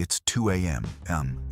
It's 2 a.m.,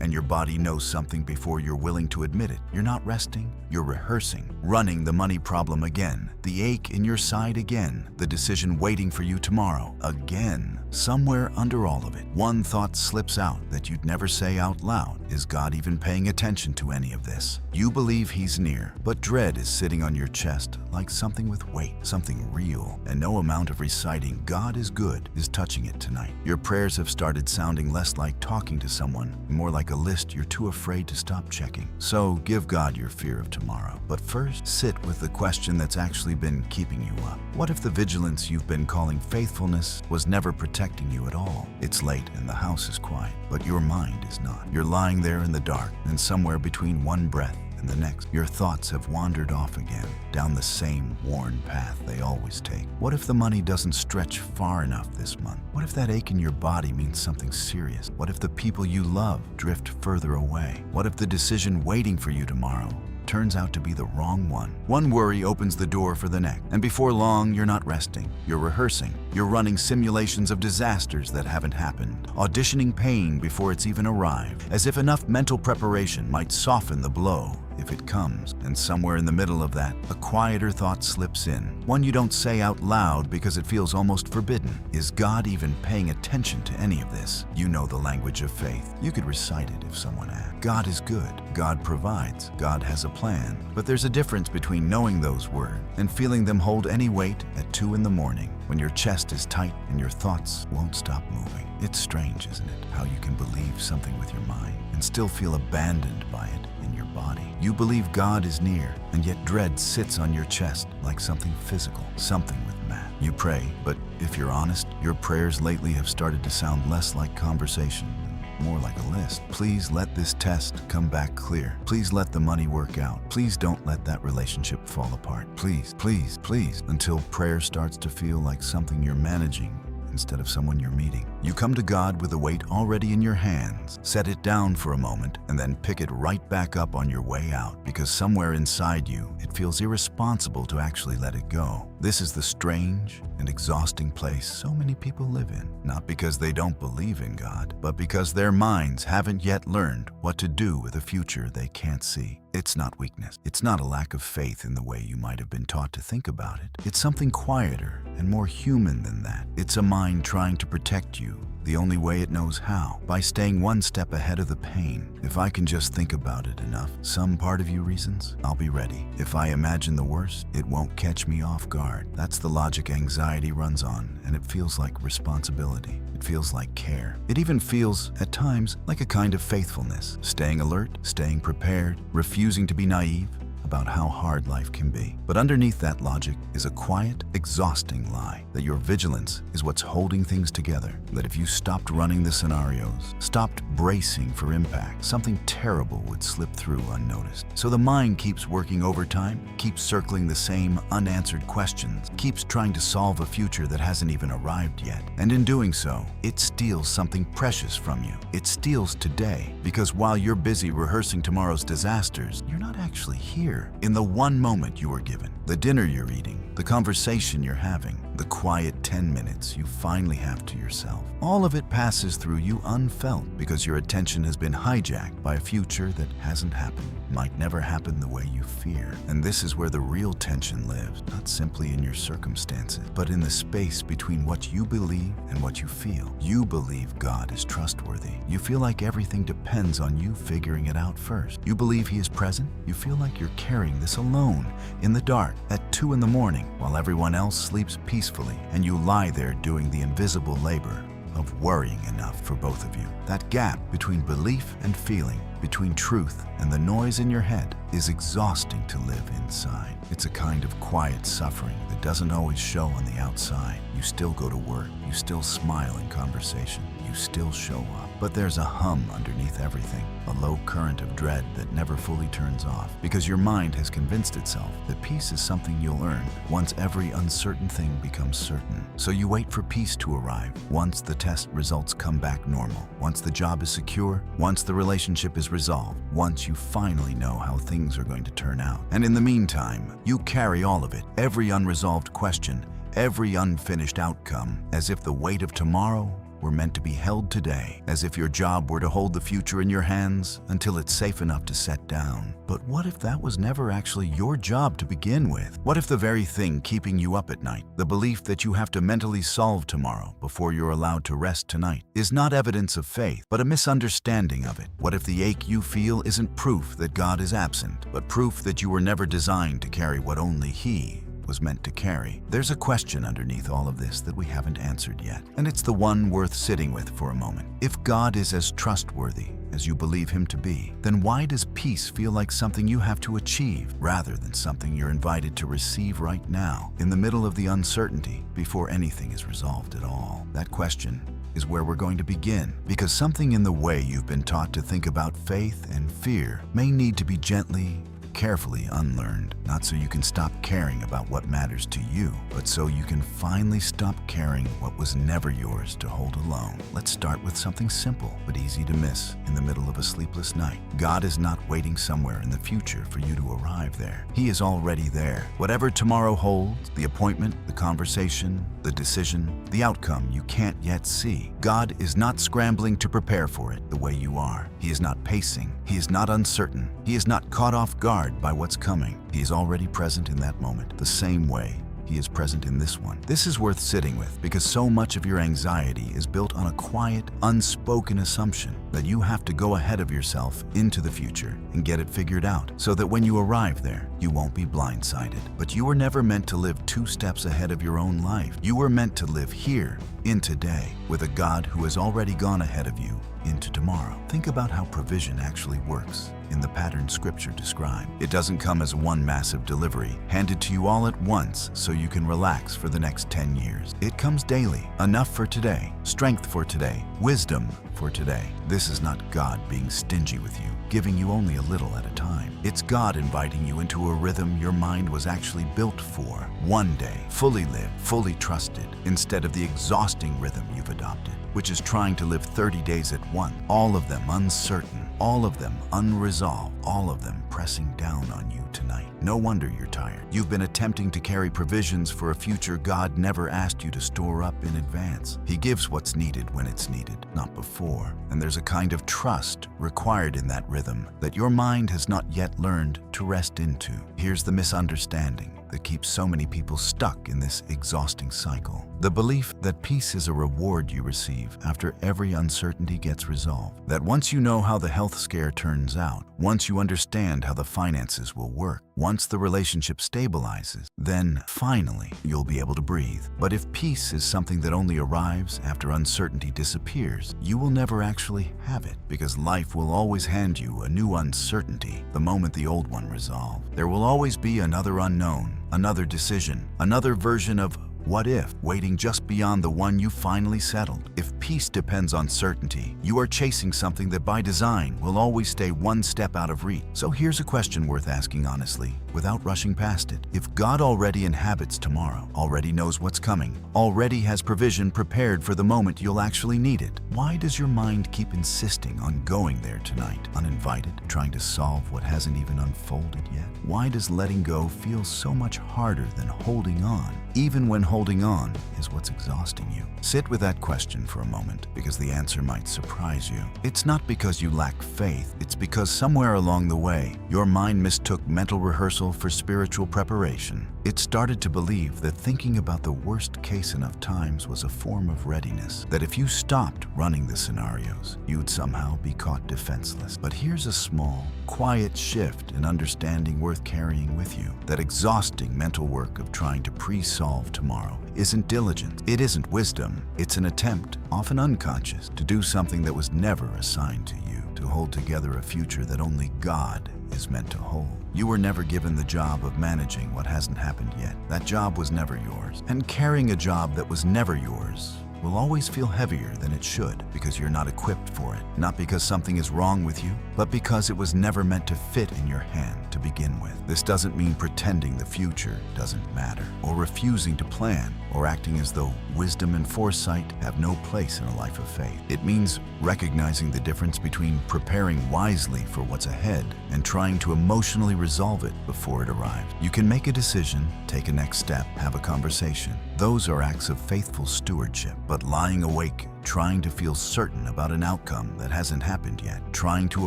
and your body knows something before you're willing to admit it. You're not resting, you're rehearsing, running the money problem again, the ache in your side again, the decision waiting for you tomorrow again. Somewhere under all of it, one thought slips out that you'd never say out loud. Is God even paying attention to any of this? You believe he's near, but dread is sitting on your chest like something with weight, something real, and no amount of reciting "God is good" is touching it tonight. Your prayers have started sounding less like talking to someone, more like a list you're too afraid to stop checking. So give God your fear of tomorrow. But first, sit with the question that's actually been keeping you up. What if the vigilance you've been calling faithfulness was never protecting you at all? It's late and the house is quiet, but your mind is not. You're lying there in the dark, and somewhere between one breath and the next, your thoughts have wandered off again, down the same worn path they always take. What if the money doesn't stretch far enough this month? What if that ache in your body means something serious? What if the people you love drift further away? What if the decision waiting for you tomorrow turns out to be the wrong one? One worry opens the door for the next, and before long, you're not resting. You're rehearsing. You're running simulations of disasters that haven't happened, auditioning pain before it's even arrived, as if enough mental preparation might soften the blow if it comes. And somewhere in the middle of that, a quieter thought slips in, one you don't say out loud because it feels almost forbidden. Is God even paying attention to any of this? You know the language of faith. You could recite it if someone asked. God is good. God provides. God has a plan. But there's a difference between knowing those words and feeling them hold any weight at 2 in the morning, when your chest is tight and your thoughts won't stop moving. It's strange, isn't it, how you can believe something with your mind and still feel abandoned by it in your body. You believe God is near, and yet dread sits on your chest like something physical, something with math. You pray, but if you're honest, your prayers lately have started to sound less like conversation, more like a list. Please let this test come back clear. Please let the money work out. Please don't let that relationship fall apart. Please, please, please, until prayer starts to feel like something you're managing instead of someone you're meeting. You come to God with the weight already in your hands, set it down for a moment, and then pick it right back up on your way out, because somewhere inside you, it feels irresponsible to actually let it go. This is the strange and exhausting place so many people live in, not because they don't believe in God, but because their minds haven't yet learned what to do with a future they can't see. It's not weakness. It's not a lack of faith in the way you might have been taught to think about it. It's something quieter and more human than that. It's a mind trying to protect you the only way it knows how, by staying one step ahead of the pain. If I can just think about it enough, some part of you reasons, I'll be ready. If I imagine the worst, it won't catch me off guard. That's the logic anxiety runs on, and it feels like responsibility. It feels like care. It even feels, at times, like a kind of faithfulness. Staying alert, staying prepared, refusing to be naive about how hard life can be. But underneath that logic is a quiet, exhausting lie that your vigilance is what's holding things together. That if you stopped running the scenarios, stopped bracing for impact, something terrible would slip through unnoticed. So the mind keeps working overtime, keeps circling the same unanswered questions, keeps trying to solve a future that hasn't even arrived yet. And in doing so, it steals something precious from you. It steals today, because while you're busy rehearsing tomorrow's disasters, you're not actually here. In the one moment you were given, the dinner you're eating, the conversation you're having, the quiet 10 minutes you finally have to yourself. All of it passes through you unfelt because your attention has been hijacked by a future that hasn't happened, might never happen the way you fear. And this is where the real tension lives, not simply in your circumstances, but in the space between what you believe and what you feel. You believe God is trustworthy. You feel like everything depends on you figuring it out first. You believe He is present. You feel like you're carrying this alone, in the dark, at 2 in the morning, while everyone else sleeps peacefully, and you lie there doing the invisible labor of worrying enough for both of you. That gap between belief and feeling, between truth and the noise in your head, is exhausting to live inside. It's a kind of quiet suffering that doesn't always show on the outside. You still go to work, you still smile in conversation, you still show up. But there's a hum underneath everything, a low current of dread that never fully turns off, because your mind has convinced itself that peace is something you'll earn once every uncertain thing becomes certain. So you wait for peace to arrive once the test results come back normal, once the job is secure, once the relationship is resolved, once you finally know how things are going to turn out. And in the meantime, you carry all of it, every unresolved question, every unfinished outcome, as if the weight of tomorrow were meant to be held today, as if your job were to hold the future in your hands until it's safe enough to set down. But what if that was never actually your job to begin with? What if the very thing keeping you up at night, the belief that you have to mentally solve tomorrow before you're allowed to rest tonight, is not evidence of faith, but a misunderstanding of it? What if the ache you feel isn't proof that God is absent, but proof that you were never designed to carry what only He was meant to carry? There's a question underneath all of this that we haven't answered yet, and it's the one worth sitting with for a moment. If God is as trustworthy as you believe Him to be, then why does peace feel like something you have to achieve rather than something you're invited to receive right now, in the middle of the uncertainty, before anything is resolved at all? That question is where we're going to begin, because something in the way you've been taught to think about faith and fear may need to be gently, carefully unlearned, not so you can stop caring about what matters to you, but so you can finally stop carrying what was never yours to hold alone. Let's start with something simple but easy to miss in the middle of a sleepless night. God is not waiting somewhere in the future for you to arrive there. He is already there. Whatever tomorrow holds, the appointment, the conversation, the decision, the outcome you can't yet see, God is not scrambling to prepare for it the way you are. He is not pacing. He is not uncertain. He is not caught off guard by what's coming. He is already present in that moment, the same way He is present in this one. This is worth sitting with because so much of your anxiety is built on a quiet, unspoken assumption that you have to go ahead of yourself into the future and get it figured out so that when you arrive there, you won't be blindsided. But you were never meant to live 2 steps ahead of your own life. You were meant to live here, in today, with a God who has already gone ahead of you into tomorrow. Think about how provision actually works in the pattern Scripture described. It doesn't come as one massive delivery, handed to you all at once so you can relax for the next 10 years. It comes daily, enough for today, strength for today, wisdom for today. This is not God being stingy with you, giving you only a little at a time. It's God inviting you into a rhythm your mind was actually built for. One day, fully lived, fully trusted, instead of the exhausting rhythm you've adopted, which is trying to live 30 days at once, all of them uncertain, all of them unresolved, all of them pressing down on you tonight. No wonder you're tired. You've been attempting to carry provisions for a future God never asked you to store up in advance. He gives what's needed when it's needed, not before. And there's a kind of trust required in that rhythm that your mind has not yet learned to rest into. Here's the misunderstanding that keeps so many people stuck in this exhausting cycle. The belief that peace is a reward you receive after every uncertainty gets resolved. That once you know how the health scare turns out, once you understand how the finances will work, once the relationship stabilizes, then finally you'll be able to breathe. But if peace is something that only arrives after uncertainty disappears, you will never actually have it, because life will always hand you a new uncertainty the moment the old one resolved. There will always be another unknown, another decision, another version of what if, waiting just beyond the one you finally settled. If peace depends on certainty, you are chasing something that by design will always stay one step out of reach. So here's a question worth asking honestly, without rushing past it. If God already inhabits tomorrow, already knows what's coming, already has provision prepared for the moment you'll actually need it, why does your mind keep insisting on going there tonight, uninvited, trying to solve what hasn't even unfolded yet? Why does letting go feel so much harder than holding on, even when holding on is what's exhausting you? Sit with that question for a moment, because the answer might surprise you. It's not because you lack faith, it's because somewhere along the way, your mind mistook mental rehearsal for spiritual preparation. It started to believe that thinking about the worst case enough times was a form of readiness, that if you stopped running the scenarios, you'd somehow be caught defenseless. But here's a small, quiet shift in understanding worth carrying with you. That exhausting mental work of trying to pre-solve tomorrow isn't diligence, it isn't wisdom, it's an attempt, often unconscious, to do something that was never assigned to you, to hold together a future that only God is meant to hold. You were never given the job of managing what hasn't happened yet. That job was never yours. And carrying a job that was never yours will always feel heavier than it should, because you're not equipped for it. Not because something is wrong with you, but because it was never meant to fit in your hand to begin with. This doesn't mean pretending the future doesn't matter, or refusing to plan, or acting as though wisdom and foresight have no place in a life of faith. It means recognizing the difference between preparing wisely for what's ahead and trying to emotionally resolve it before it arrives. You can make a decision, take a next step, have a conversation. Those are acts of faithful stewardship. But lying awake, trying to feel certain about an outcome that hasn't happened yet, trying to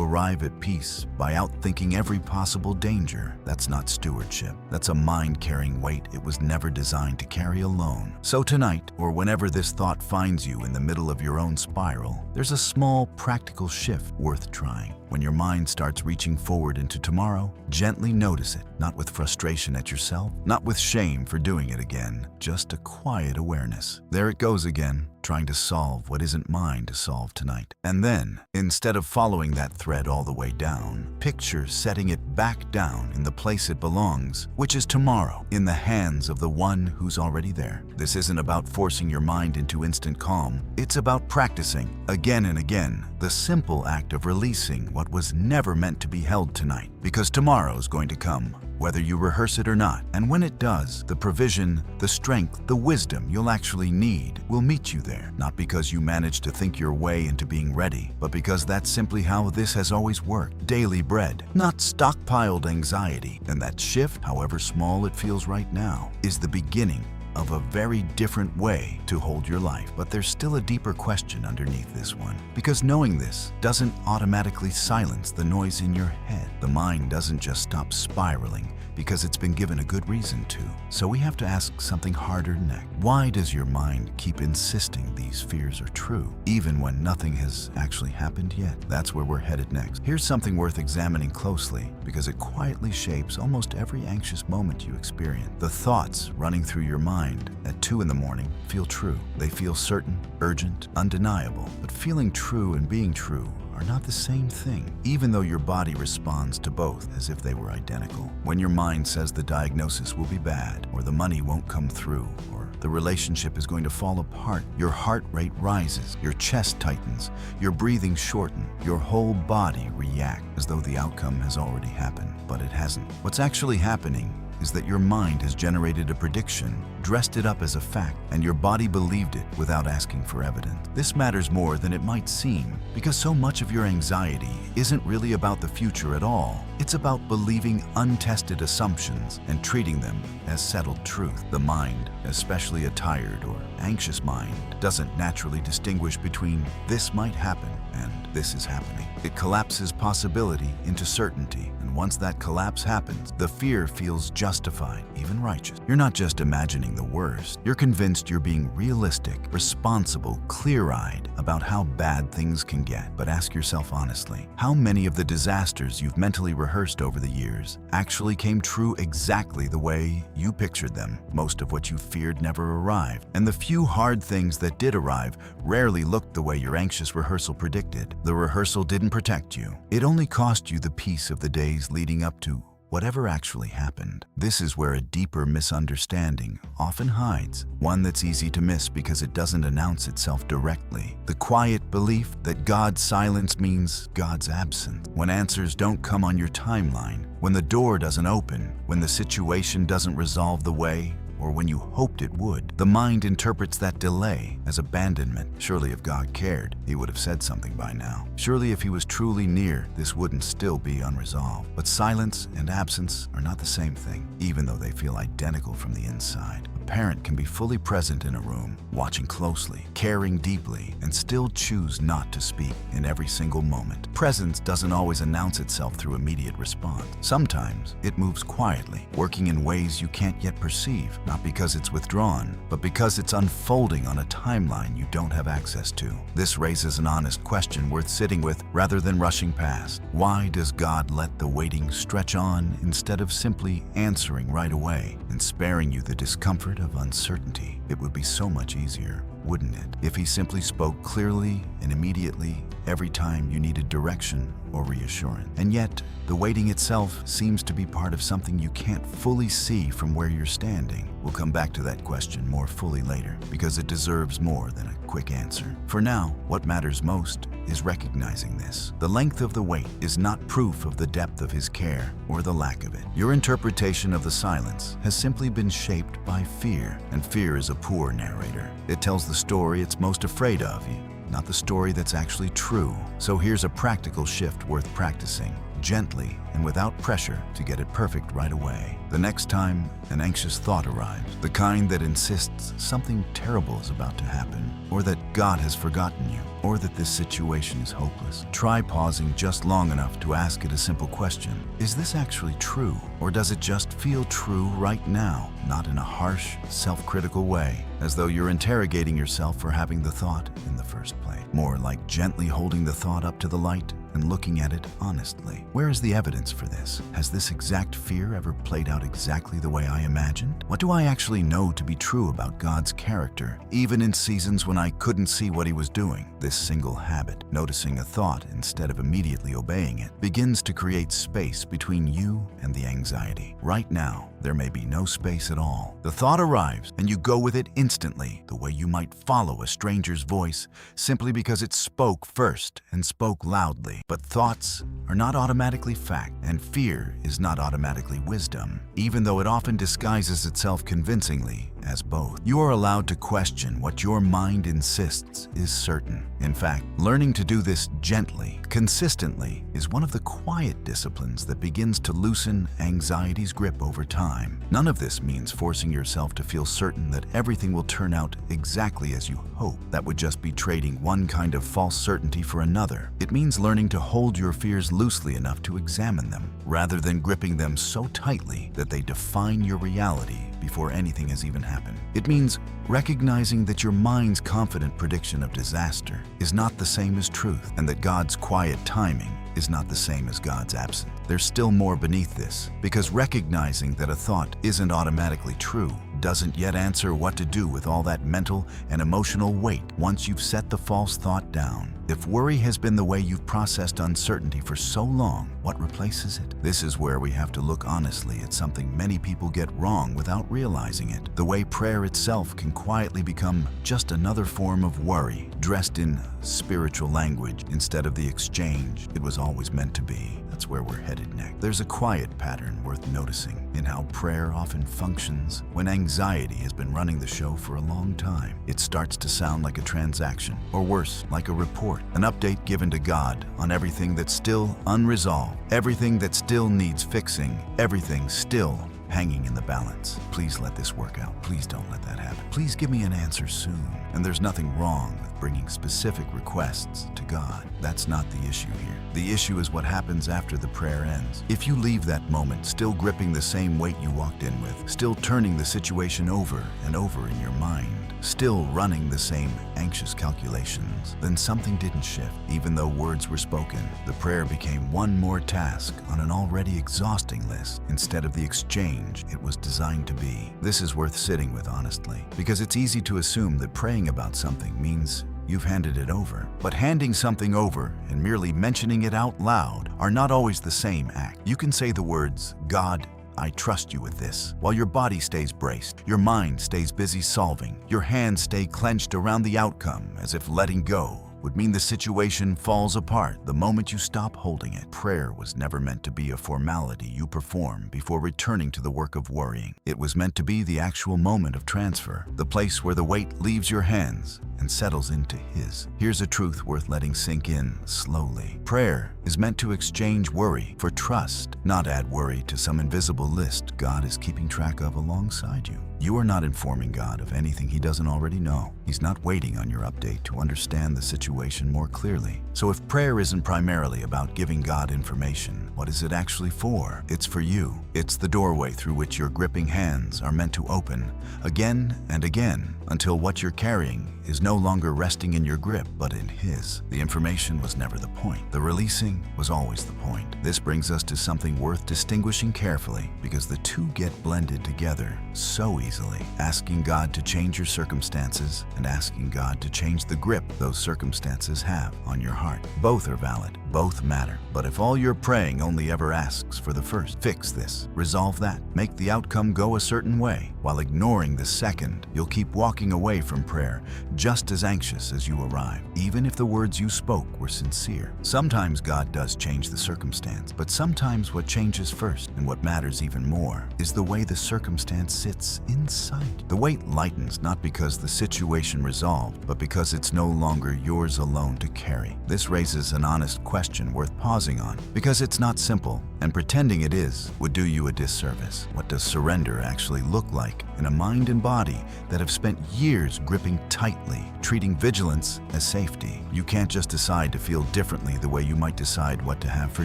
arrive at peace by outthinking every possible danger. That's not stewardship. That's a mind carrying weight it was never designed to carry alone. So tonight, or whenever this thought finds you in the middle of your own spiral, there's a small practical shift worth trying. When your mind starts reaching forward into tomorrow, gently notice it, not with frustration at yourself, not with shame for doing it again, just a quiet awareness. There it goes again, trying to solve what isn't mine to solve tonight. And then, instead of following that thread all the way down, picture setting it back down in the place it belongs, which is tomorrow, in the hands of the one who's already there. This isn't about forcing your mind into instant calm. It's about practicing, again and again, the simple act of releasing what was never meant to be held tonight. Because tomorrow's going to come, whether you rehearse it or not. And when it does, the provision, the strength, the wisdom you'll actually need will meet you there. Not because you managed to think your way into being ready, but because that's simply how this has always worked. Daily bread, not stockpiled anxiety. And that shift, however small it feels right now, is the beginning of a very different way to hold your life. But there's still a deeper question underneath this one. Because knowing this doesn't automatically silence the noise in your head. The mind doesn't just stop spiraling because it's been given a good reason to. So we have to ask something harder next. Why does your mind keep insisting these fears are true, even when nothing has actually happened yet? That's where we're headed next. Here's something worth examining closely because it quietly shapes almost every anxious moment you experience. The thoughts running through your mind at 2 in the morning feel true. They feel certain, urgent, undeniable. But feeling true and being true are not the same thing, even though your body responds to both as if they were identical. When your mind says the diagnosis will be bad, or the money won't come through, or the relationship is going to fall apart, your heart rate rises, your chest tightens, your breathing shortens, your whole body reacts as though the outcome has already happened, but it hasn't. What's actually happening is that your mind has generated a prediction, dressed it up as a fact, and your body believed it without asking for evidence. This matters more than it might seem, because so much of your anxiety isn't really about the future at all. It's about believing untested assumptions and treating them as settled truth. The mind, especially a tired or anxious mind, doesn't naturally distinguish between this might happen and this is happening. It collapses possibility into certainty, and once that collapse happens, the fear feels justified, even righteous. You're not just imagining the worst. You're convinced you're being realistic, responsible, clear-eyed about how bad things can get. But ask yourself honestly, how many of the disasters you've mentally rehearsed over the years actually came true exactly the way you pictured them? Most of what you feared never arrived, and the few hard things that did arrive rarely looked the way your anxious rehearsal predicted. The rehearsal didn't protect you. It only cost you the peace of the days leading up to whatever actually happened. This is where a deeper misunderstanding often hides, one that's easy to miss because it doesn't announce itself directly. The quiet belief that God's silence means God's absence. When answers don't come on your timeline, when the door doesn't open, when the situation doesn't resolve the way or when you hoped it would, the mind interprets that delay as abandonment. Surely if God cared, he would have said something by now. Surely if he was truly near, this wouldn't still be unresolved. But silence and absence are not the same thing, even though they feel identical from the inside. A parent can be fully present in a room, watching closely, caring deeply, and still choose not to speak in every single moment. Presence doesn't always announce itself through immediate response. Sometimes it moves quietly, working in ways you can't yet perceive, not because it's withdrawn, but because it's unfolding on a timeline you don't have access to. This raises an honest question worth sitting with rather than rushing past. Why does God let the waiting stretch on instead of simply answering right away and sparing you the discomfort of uncertainty? It would be so much easier, wouldn't it, if he simply spoke clearly and immediately every time you needed direction or reassurance? And yet, the waiting itself seems to be part of something you can't fully see from where you're standing. We'll come back to that question more fully later, because it deserves more than a quick answer. For now, what matters most is recognizing this. The length of the wait is not proof of the depth of his care or the lack of it. Your interpretation of the silence has simply been shaped by fear, and fear is a poor narrator. It tells the story it's most afraid of, not the story that's actually true. So here's a practical shift worth practicing. gently and without pressure to get it perfect right away. The next time an anxious thought arrives, the kind that insists something terrible is about to happen, or that God has forgotten you, or that this situation is hopeless, try pausing just long enough to ask it a simple question. Is this actually true, or does it just feel true right now? Not in a harsh, self-critical way, as though you're interrogating yourself for having the thought in the first place. More like gently holding the thought up to the light and looking at it honestly. Where is the evidence for this? Has this exact fear ever played out exactly the way I imagined? What do I actually know to be true about God's character, even in seasons when I couldn't see what He was doing? This single habit, noticing a thought instead of immediately obeying it, begins to create space between you and the anxiety. Right now, there may be no space at all. The thought arrives, and you go with it instantly, the way you might follow a stranger's voice simply because it spoke first and spoke loudly. But thoughts are not automatically fact, and fear is not automatically wisdom, even though it often disguises itself convincingly as both. You are allowed to question what your mind insists is certain. In fact, learning to do this gently, consistently, is one of the quiet disciplines that begins to loosen anxiety's grip over time. None of this means forcing yourself to feel certain that everything will turn out exactly as you hope. That would just be trading one kind of false certainty for another. It means learning to hold your fears loosely enough to examine them, rather than gripping them so tightly that they define your reality before anything has even happened. It means recognizing that your mind's confident prediction of disaster is not the same as truth, and that God's quiet timing is not the same as God's absence. There's still more beneath this, because recognizing that a thought isn't automatically true doesn't yet answer what to do with all that mental and emotional weight once you've set the false thought down. If worry has been the way you've processed uncertainty for so long, what replaces it? This is where we have to look honestly at something many people get wrong without realizing it. The way prayer itself can quietly become just another form of worry, dressed in spiritual language instead of the exchange it was always meant to be. That's where we're headed next. There's a quiet pattern worth noticing in how prayer often functions when anxiety has been running the show for a long time. It starts to sound like a transaction, or worse, like a report, an update given to God on everything that's still unresolved, everything that still needs fixing, everything still hanging in the balance. Please let this work out. Please don't let that happen. Please give me an answer soon. And there's nothing wrong with bringing specific requests to God. That's not the issue here. The issue is what happens after the prayer ends. If you leave that moment still gripping the same weight you walked in with, still turning the situation over and over in your mind, still running the same anxious calculations, then something didn't shift. Even though words were spoken, the prayer became one more task on an already exhausting list instead of the exchange it was designed to be. This is worth sitting with honestly, because it's easy to assume that praying about something means you've handed it over. But handing something over and merely mentioning it out loud are not always the same act. You can say the words, "God, I trust you with this," while your body stays braced, your mind stays busy solving, your hands stay clenched around the outcome as if letting go would mean the situation falls apart the moment you stop holding it. Prayer was never meant to be a formality you perform before returning to the work of worrying. It was meant to be the actual moment of transfer, the place where the weight leaves your hands and settles into His. Here's a truth worth letting sink in slowly. Prayer is meant to exchange worry for trust, not add worry to some invisible list God is keeping track of alongside you. You are not informing God of anything He doesn't already know. He's not waiting on your update to understand the situation more clearly. So if prayer isn't primarily about giving God information, what is it actually for? It's for you. It's the doorway through which your gripping hands are meant to open again and again until what you're carrying is no longer resting in your grip, but in His. The information was never the point. The releasing was always the point. This brings us to something worth distinguishing carefully, because the two get blended together so easily. Asking God to change your circumstances and asking God to change the grip those circumstances have on your heart. Both are valid. Both matter. But if all your praying only ever asks for the first, fix this, resolve that, make the outcome go a certain way, while ignoring the second, you'll keep walking away from prayer just as anxious as you arrived, even if the words you spoke were sincere. Sometimes God does change the circumstance, but sometimes what changes first, and what matters even more, is the way the circumstance sits in in sight. The weight lightens not because the situation resolved, but because it's no longer yours alone to carry. This raises an honest question worth pausing on, because it's not simple, and pretending it is would do you a disservice. What does surrender actually look like in a mind and body that have spent years gripping tightly, treating vigilance as safety? You can't just decide to feel differently the way you might decide what to have for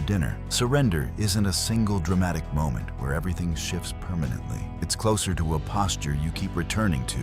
dinner. Surrender isn't a single dramatic moment where everything shifts permanently. It's closer to a posture you keep returning to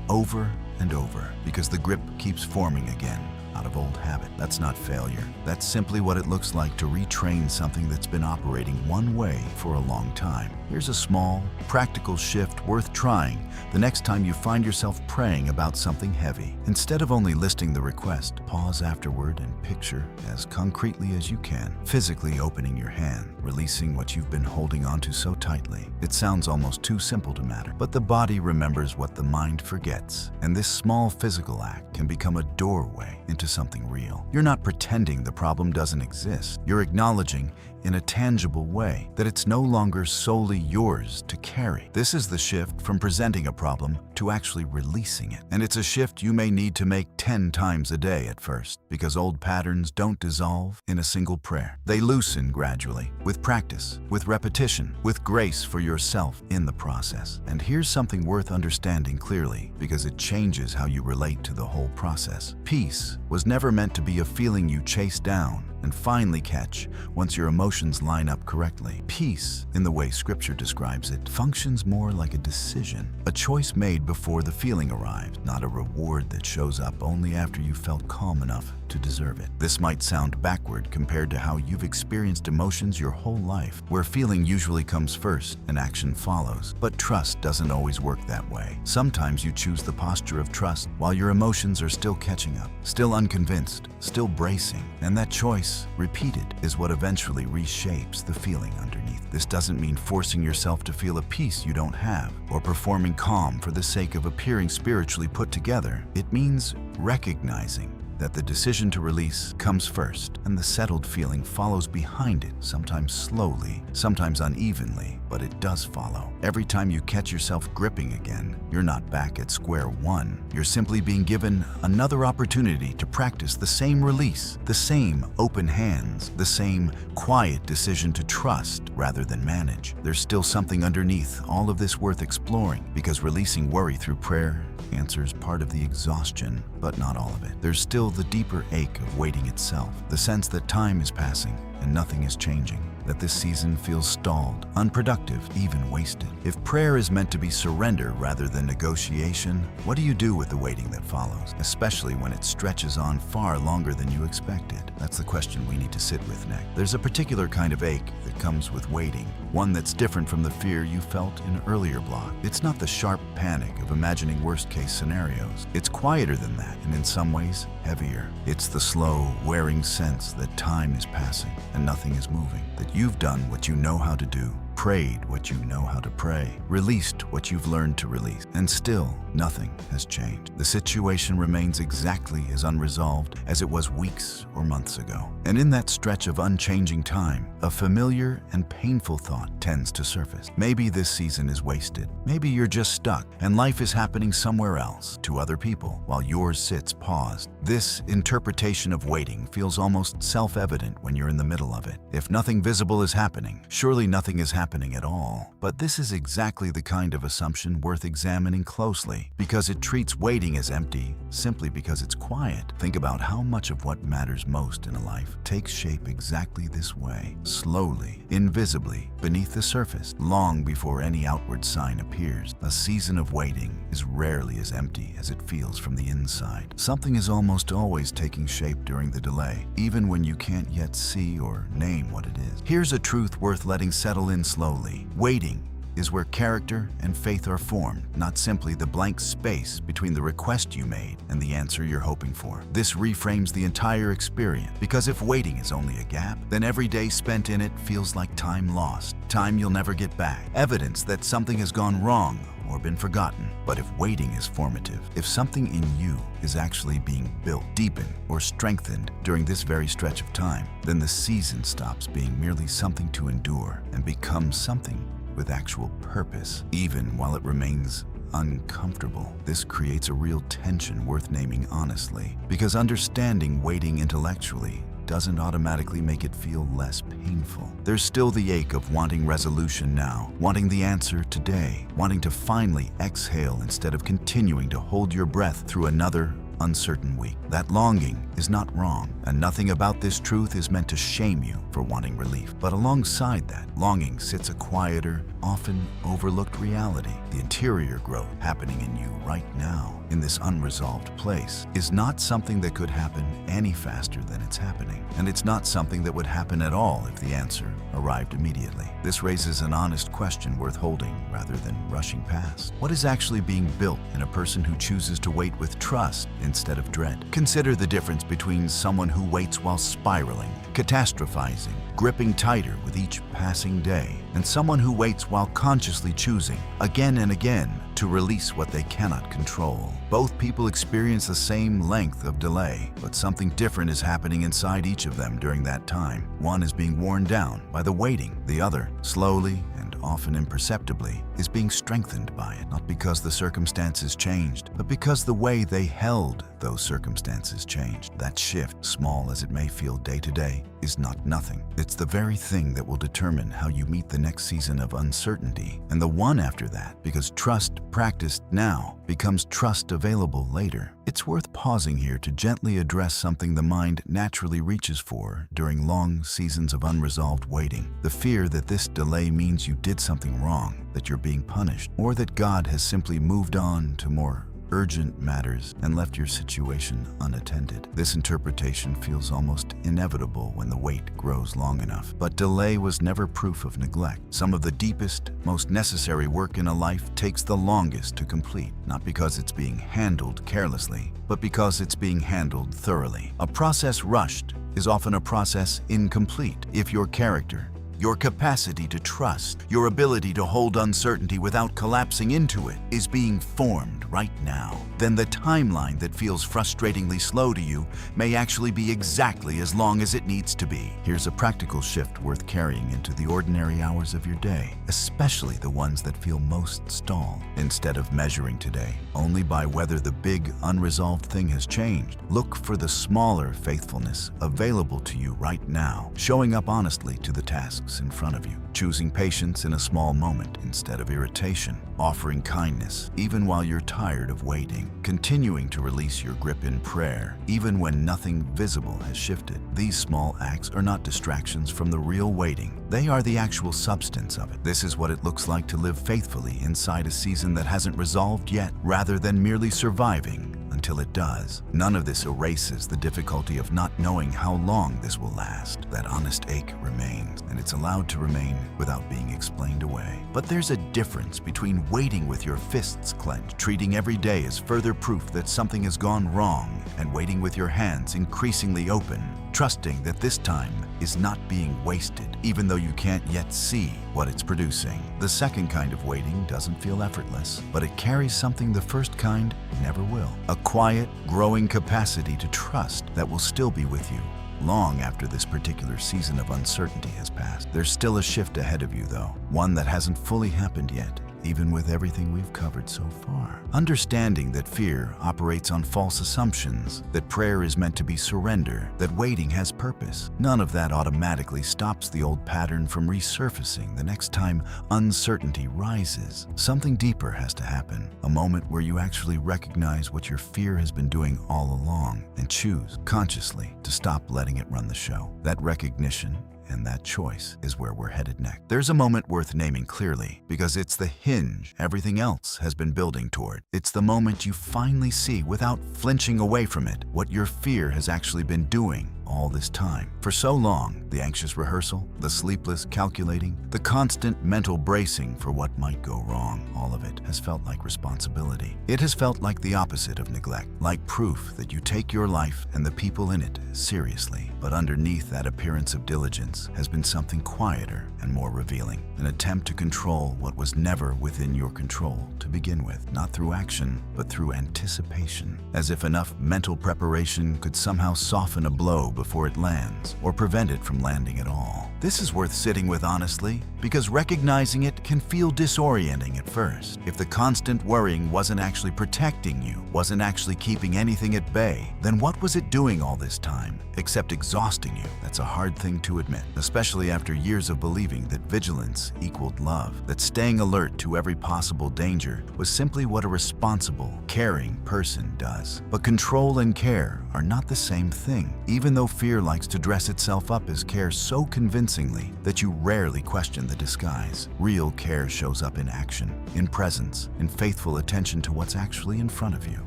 over and over because the grip keeps forming again out of old habit. That's not failure. That's simply what it looks like to retrain something that's been operating one way for a long time. Here's a small, practical shift worth trying the next time you find yourself praying about something heavy. Instead of only listing the request, pause afterward and picture, as concretely as you can, physically opening your hand, releasing what you've been holding onto so tightly. It sounds almost too simple to matter, but the body remembers what the mind forgets, and this small physical act can become a doorway into something real. You're not pretending the problem doesn't exist. You're acknowledging in a tangible way that it's no longer solely yours to carry. This is the shift from presenting a problem to actually releasing it. And it's a shift you may need to make 10 times a day at first, because old patterns don't dissolve in a single prayer. They loosen gradually, with practice, with repetition, with grace for yourself in the process. And here's something worth understanding clearly, because it changes how you relate to the whole process. Peace was never meant to be a feeling you chase down and finally catch once your emotions line up correctly. Peace, in the way Scripture describes it, functions more like a decision, a choice made before the feeling arrives, not a reward that shows up only after you felt calm enough to deserve it. This might sound backward compared to how you've experienced emotions your whole life, where feeling usually comes first and action follows. But trust doesn't always work that way. Sometimes you choose the posture of trust while your emotions are still catching up, still unconvinced, still bracing, and that choice, repeated, is what eventually reshapes the feeling underneath. This doesn't mean forcing yourself to feel a peace you don't have, or performing calm for the sake of appearing spiritually put together. It means recognizing that the decision to release comes first, and the settled feeling follows behind it, sometimes slowly, sometimes unevenly, but it does follow. Every time you catch yourself gripping again, you're not back at square one. You're simply being given another opportunity to practice the same release, the same open hands, the same quiet decision to trust rather than manage. There's still something underneath all of this worth exploring, because releasing worry through prayer answers part of the exhaustion, but not all of it. There's still the deeper ache of waiting itself, the sense that time is passing and nothing is changing, that this season feels stalled, unproductive, even wasted. If prayer is meant to be surrender rather than negotiation, what do you do with the waiting that follows, especially when it stretches on far longer than you expected? That's the question we need to sit with next. There's a particular kind of ache that comes with waiting, one that's different from the fear you felt in earlier block. It's not the sharp panic of imagining worst-case scenarios. It's quieter than that, and in some ways, heavier. It's the slow, wearing sense that time is passing and nothing is moving, that you've done what you know how to do, prayed what you know how to pray, released what you've learned to release, and still nothing has changed. The situation remains exactly as unresolved as it was weeks or months ago. And in that stretch of unchanging time, a familiar and painful thought tends to surface. Maybe this season is wasted. Maybe you're just stuck and life is happening somewhere else to other people while yours sits paused. This interpretation of waiting feels almost self-evident when you're in the middle of it. If nothing visible is happening, surely nothing is happening at all. But this is exactly the kind of assumption worth examining closely, because it treats waiting as empty simply because it's quiet. Think about how much of what matters most in a life takes shape exactly this way, slowly, invisibly, beneath the surface, long before any outward sign appears. A season of waiting is rarely as empty as it feels from the inside. Something is almost always taking shape during the delay, even when you can't yet see or name what it is. Here's a truth worth letting settle in slowly. Waiting is where character and faith are formed, not simply the blank space between the request you made and the answer you're hoping for. This reframes the entire experience, because if waiting is only a gap, then every day spent in it feels like time lost, time you'll never get back, evidence that something has gone wrong or been forgotten. But if waiting is formative, if something in you is actually being built, deepened, or strengthened during this very stretch of time, then the season stops being merely something to endure and becomes something with actual purpose, even while it remains uncomfortable. This creates a real tension worth naming honestly, because understanding waiting intellectually doesn't automatically make it feel less painful. There's still the ache of wanting resolution now, wanting the answer today, wanting to finally exhale instead of continuing to hold your breath through another uncertain week. That longing is not wrong, and nothing about this truth is meant to shame you for wanting relief. But alongside that longing sits a quieter, often overlooked reality. The interior growth happening in you right now, in this unresolved place, is not something that could happen any faster than it's happening. And it's not something that would happen at all if the answer arrived immediately. This raises an honest question worth holding rather than rushing past. What is actually being built in a person who chooses to wait with trust instead of dread? Consider the difference between someone who waits while spiraling, catastrophizing, gripping tighter with each passing day, and someone who waits while consciously choosing, again and again, to release what they cannot control. Both people experience the same length of delay, but something different is happening inside each of them during that time. One is being worn down by the waiting. The other, slowly and often imperceptibly, is being strengthened by it, not because the circumstances changed, but because the way they held those circumstances changed. That shift, small as it may feel day to day, is not nothing. It's the very thing that will determine how you meet the next season of uncertainty and the one after that, because trust practiced now becomes trust available later. It's worth pausing here to gently address something the mind naturally reaches for during long seasons of unresolved waiting. The fear that this delay means you did something wrong, that you're being punished, or that God has simply moved on to more urgent matters and left your situation unattended. This interpretation feels almost inevitable when the wait grows long enough. But delay was never proof of neglect. Some of the deepest, most necessary work in a life takes the longest to complete, not because it's being handled carelessly, but because it's being handled thoroughly. A process rushed is often a process incomplete. If your character, your capacity to trust, your ability to hold uncertainty without collapsing into it is being formed right now, then the timeline that feels frustratingly slow to you may actually be exactly as long as it needs to be. Here's a practical shift worth carrying into the ordinary hours of your day, especially the ones that feel most stalled. Instead of measuring today only by whether the big unresolved thing has changed, look for the smaller faithfulness available to you right now, showing up honestly to the tasks in front of you, choosing patience in a small moment instead of irritation, offering kindness even while you're tired of waiting, continuing to release your grip in prayer even when nothing visible has shifted. These small acts are not distractions from the real waiting. They are the actual substance of it. This is what it looks like to live faithfully inside a season that hasn't resolved yet, rather than merely surviving until it does. None of this erases the difficulty of not knowing how long this will last. That honest ache remains, and it's allowed to remain without being explained away. But there's a difference between waiting with your fists clenched, treating every day as further proof that something has gone wrong, and waiting with your hands increasingly open, trusting that this time is not being wasted, even though you can't yet see what it's producing. The second kind of waiting doesn't feel effortless, but it carries something the first kind never will. A quiet, growing capacity to trust that will still be with you long after this particular season of uncertainty has passed. There's still a shift ahead of you, though, one that hasn't fully happened yet, even with everything we've covered so far. Understanding that fear operates on false assumptions, that prayer is meant to be surrender, that waiting has purpose, none of that automatically stops the old pattern from resurfacing the next time uncertainty rises. Something deeper has to happen, a moment where you actually recognize what your fear has been doing all along and choose consciously to stop letting it run the show. That recognition and that choice is where we're headed next. There's a moment worth naming clearly, because it's the hinge everything else has been building toward. It's the moment you finally see, without flinching away from it, what your fear has actually been doing all this time. For so long, the anxious rehearsal, the sleepless calculating, the constant mental bracing for what might go wrong, all of it has felt like responsibility. It has felt like the opposite of neglect, like proof that you take your life and the people in it seriously. But underneath that appearance of diligence has been something quieter and more revealing, an attempt to control what was never within your control to begin with, not through action, but through anticipation, as if enough mental preparation could somehow soften a blow before it lands, or prevent it from landing at all. This is worth sitting with honestly, because recognizing it can feel disorienting at first. If the constant worrying wasn't actually protecting you, wasn't actually keeping anything at bay, then what was it doing all this time, except exhausting you? That's a hard thing to admit, especially after years of believing that vigilance equaled love, that staying alert to every possible danger was simply what a responsible, caring person does. But control and care are not the same thing, even though fear likes to dress itself up as care so convincingly that you rarely question the disguise. Real care shows up in action, in presence, in faithful attention to what's actually in front of you.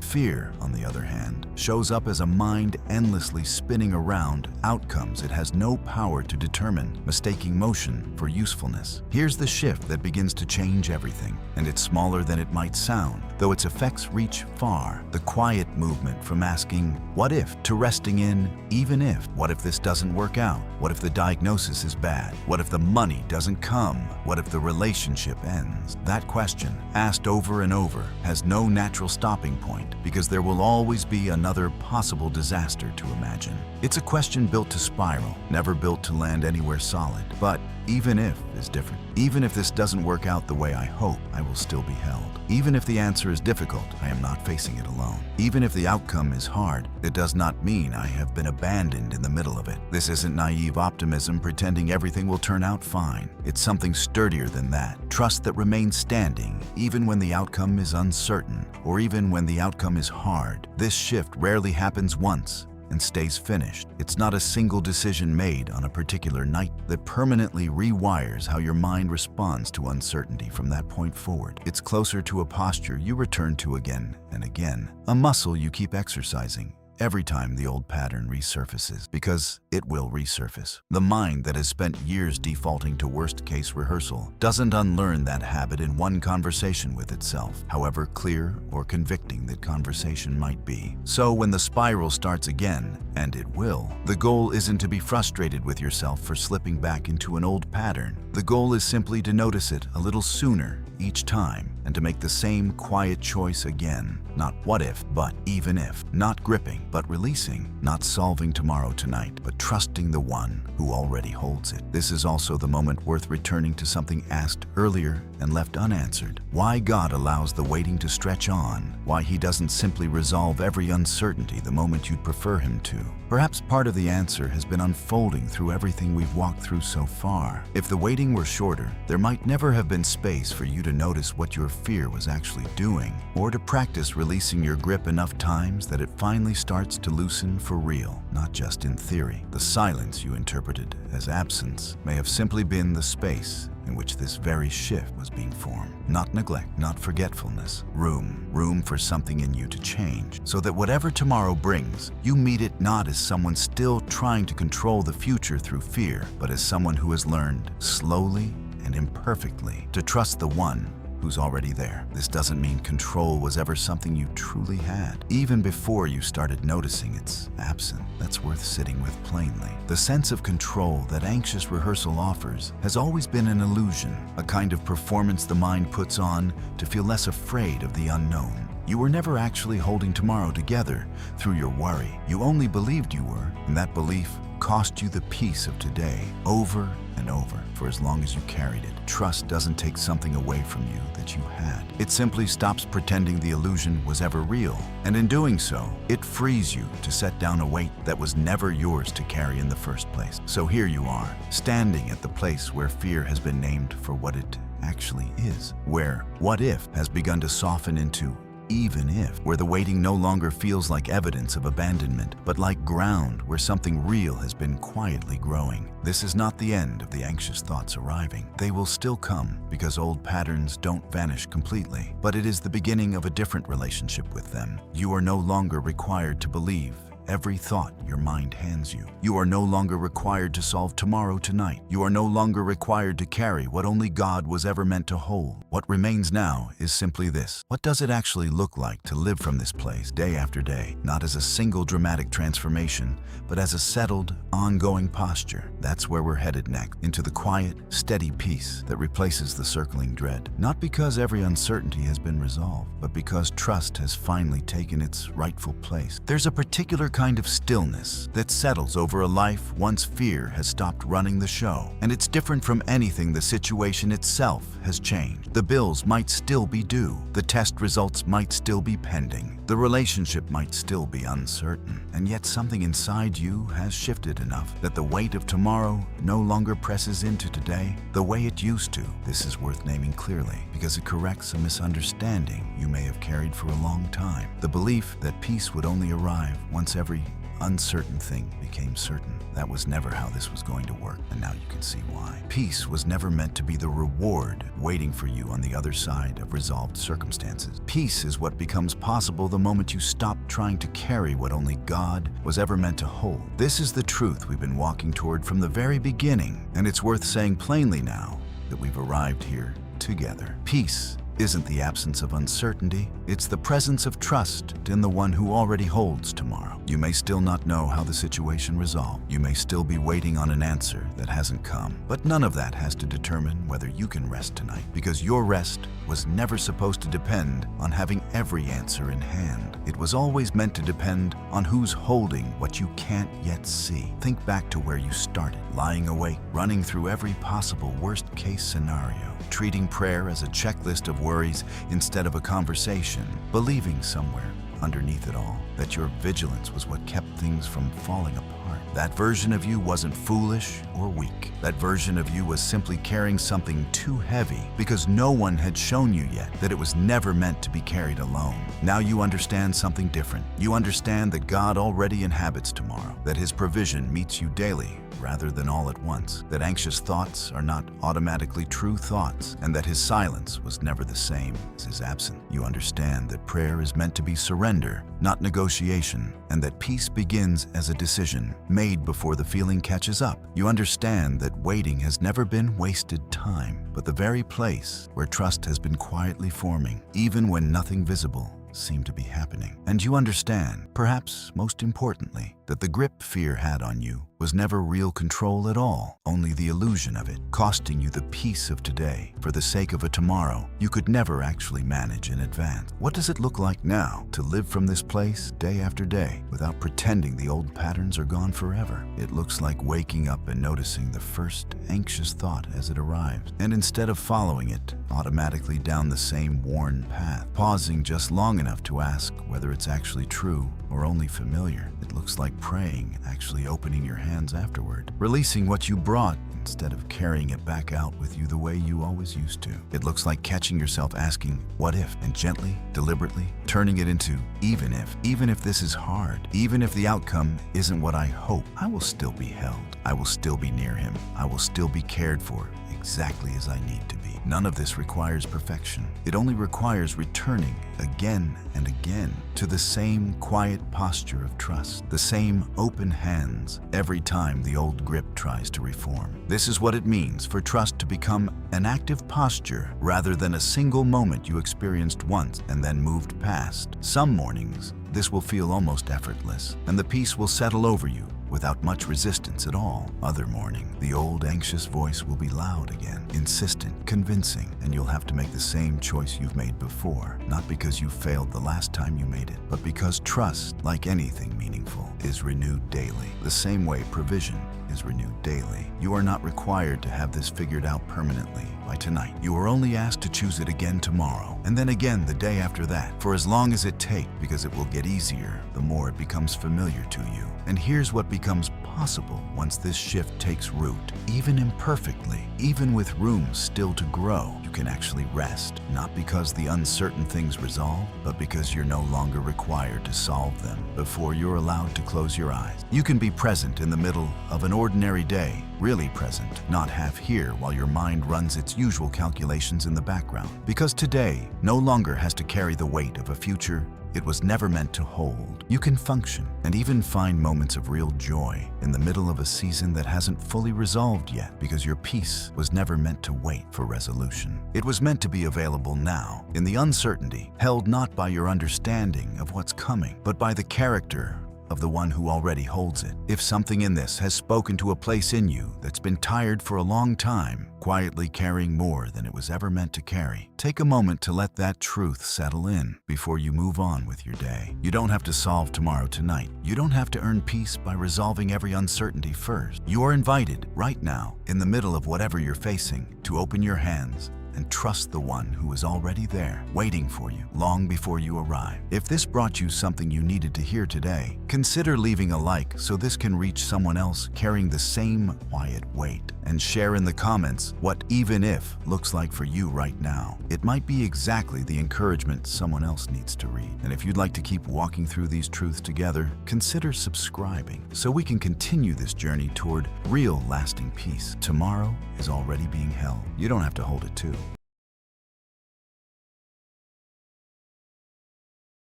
Fear, on the other hand, shows up as a mind endlessly spinning around outcomes it has no power to determine, mistaking motion for usefulness. Here's the shift that begins to change everything, and it's smaller than it might sound, though its effects reach far. The quiet movement from asking, what if, to resting in, even if. What if this doesn't work out? What if the diagnosis is bad? What if the money doesn't come? What if the relationship ends? That question, asked over and over, has no natural stopping point because there will always be another possible disaster to imagine. It's a question built to spiral, never built to land anywhere solid. But even if is different. Even if this doesn't work out the way I hope, I will still be held. Even if the answer is difficult, I am not facing it alone. Even if the outcome is hard, it does not mean I have been abandoned in the middle of it. This isn't naive optimism pretending everything will turn out fine. It's something sturdier than that. Trust that remains standing even when the outcome is uncertain, or even when the outcome is hard. This shift rarely happens once and stays finished. It's not a single decision made on a particular night that permanently rewires how your mind responds to uncertainty from that point forward. It's closer to a posture you return to again and again, a muscle you keep exercising every time the old pattern resurfaces, because it will resurface. The mind that has spent years defaulting to worst-case rehearsal doesn't unlearn that habit in one conversation with itself, however clear or convicting that conversation might be. So when the spiral starts again, and it will, the goal isn't to be frustrated with yourself for slipping back into an old pattern. The goal is simply to notice it a little sooner each time, and to make the same quiet choice again. Not what if, but even if. Not gripping, but releasing. Not solving tomorrow tonight, but trusting the one who already holds it. This is also the moment worth returning to something asked earlier and left unanswered. Why God allows the waiting to stretch on. Why He doesn't simply resolve every uncertainty the moment you'd prefer Him to. Perhaps part of the answer has been unfolding through everything we've walked through so far. If the waiting were shorter, there might never have been space for you to notice what your fear was actually doing, or to practice releasing your grip enough times that it finally starts to loosen for real, not just in theory. The silence you interpreted as absence may have simply been the space in which this very shift was being formed. Not neglect, not forgetfulness. Room for something in you to change, so that whatever tomorrow brings, you meet it not as someone still trying to control the future through fear, but as someone who has learned, slowly and imperfectly, to trust the one who's already there. This doesn't mean control was ever something you truly had. Even before you started noticing it's absent, that's worth sitting with plainly. The sense of control that anxious rehearsal offers has always been an illusion, a kind of performance the mind puts on to feel less afraid of the unknown. You were never actually holding tomorrow together through your worry. You only believed you were, and that belief cost you the peace of today over and over for as long as you carried it. Trust doesn't take something away from you that you had. It simply stops pretending the illusion was ever real. And in doing so, it frees you to set down a weight that was never yours to carry in the first place. So here you are, standing at the place where fear has been named for what it actually is, where what if has begun to soften into even if, where the waiting no longer feels like evidence of abandonment, but like ground where something real has been quietly growing. This is not the end of the anxious thoughts arriving. They will still come because old patterns don't vanish completely, but it is the beginning of a different relationship with them. You are no longer required to believe every thought your mind hands you. You are no longer required to solve tomorrow tonight. You are no longer required to carry what only God was ever meant to hold. What remains now is simply this. What does it actually look like to live from this place day after day, not as a single dramatic transformation, but as a settled, ongoing posture? That's where we're headed next, into the quiet, steady peace that replaces the circling dread. Not because every uncertainty has been resolved, but because trust has finally taken its rightful place. There's a particular kind of stillness that settles over a life once fear has stopped running the show. And it's different from anything. The situation itself has changed. The bills might still be due. The test results might still be pending. The relationship might still be uncertain. And yet something inside you has shifted enough that the weight of tomorrow no longer presses into today the way it used to. This is worth naming clearly because it corrects a misunderstanding you may have carried for a long time. The belief that peace would only arrive once every uncertain thing became certain. That was never how this was going to work, and now you can see why. Peace was never meant to be the reward waiting for you on the other side of resolved circumstances. Peace is what becomes possible the moment you stop trying to carry what only God was ever meant to hold. This is the truth we've been walking toward from the very beginning, and it's worth saying plainly now that we've arrived here together. Peace isn't the absence of uncertainty, it's the presence of trust in the one who already holds tomorrow. You may still not know how the situation resolved. You may still be waiting on an answer that hasn't come. But none of that has to determine whether you can rest tonight, because your rest was never supposed to depend on having every answer in hand. It was always meant to depend on who's holding what you can't yet see. Think back to where you started, lying awake, running through every possible worst-case scenario, treating prayer as a checklist of worries instead of a conversation, believing somewhere underneath it all that your vigilance was what kept things from falling apart. That version of you wasn't foolish or weak. That version of you was simply carrying something too heavy because no one had shown you yet that it was never meant to be carried alone. Now you understand something different. You understand that God already inhabits tomorrow, that His provision meets you daily rather than all at once, that anxious thoughts are not automatically true thoughts, and that His silence was never the same as His absence. You understand that prayer is meant to be surrender, not negotiation, and that peace begins as a decision made before the feeling catches up. You understand that waiting has never been wasted time, but the very place where trust has been quietly forming, even when nothing visible seemed to be happening. And you understand, perhaps most importantly, that the grip fear had on you was never real control at all, only the illusion of it, costing you the peace of today for the sake of a tomorrow you could never actually manage in advance. What does it look like now to live from this place day after day without pretending the old patterns are gone forever? It looks like waking up and noticing the first anxious thought as it arrives, and instead of following it automatically down the same worn path, pausing just long enough to ask whether it's actually true or only familiar. It looks like praying, actually opening your hands afterward, releasing what you brought instead of carrying it back out with you the way you always used to. It looks like catching yourself asking, what if, and gently, deliberately, turning it into even if this is hard, even if the outcome isn't what I hope, I will still be held. I will still be near Him. I will still be cared for exactly as I need to be. None of this requires perfection. It only requires returning again and again to the same quiet posture of trust, the same open hands every time the old grip tries to reform. This is what it means for trust to become an active posture rather than a single moment you experienced once and then moved past. Some mornings, this will feel almost effortless, and the peace will settle over you without much resistance at all. Other morning, the old anxious voice will be loud again, insistent, convincing, and you'll have to make the same choice you've made before, not because you failed the last time you made it, but because trust, like anything meaningful, is renewed daily, the same way provision is renewed daily. You are not required to have this figured out permanently by tonight. You are only asked to choose it again tomorrow, and then again the day after that, for as long as it takes, because it will get easier the more it becomes familiar to you. And here's what becomes possible once this shift takes root. Even imperfectly, even with room still to grow, you can actually rest, not because the uncertain things resolve, but because you're no longer required to solve them before you're allowed to close your eyes. You can be present in the middle of an ordinary day, really present, not half here while your mind runs its usual calculations in the background, because today no longer has to carry the weight of a future it was never meant to hold. You can function and even find moments of real joy in the middle of a season that hasn't fully resolved yet, because your peace was never meant to wait for resolution. It was meant to be available now, in the uncertainty, held not by your understanding of what's coming, but by the character of the one who already holds it. If something in this has spoken to a place in you that's been tired for a long time, quietly carrying more than it was ever meant to carry, take a moment to let that truth settle in before you move on with your day. You don't have to solve tomorrow tonight. You don't have to earn peace by resolving every uncertainty first. You are invited right now, in the middle of whatever you're facing, to open your hands and trust the one who is already there, waiting for you, long before you arrive. If this brought you something you needed to hear today, consider leaving a like so this can reach someone else carrying the same quiet weight. And share in the comments what "even if" looks like for you right now. It might be exactly the encouragement someone else needs to read. And if you'd like to keep walking through these truths together, consider subscribing so we can continue this journey toward real lasting peace. Tomorrow is already being held. You don't have to hold it too.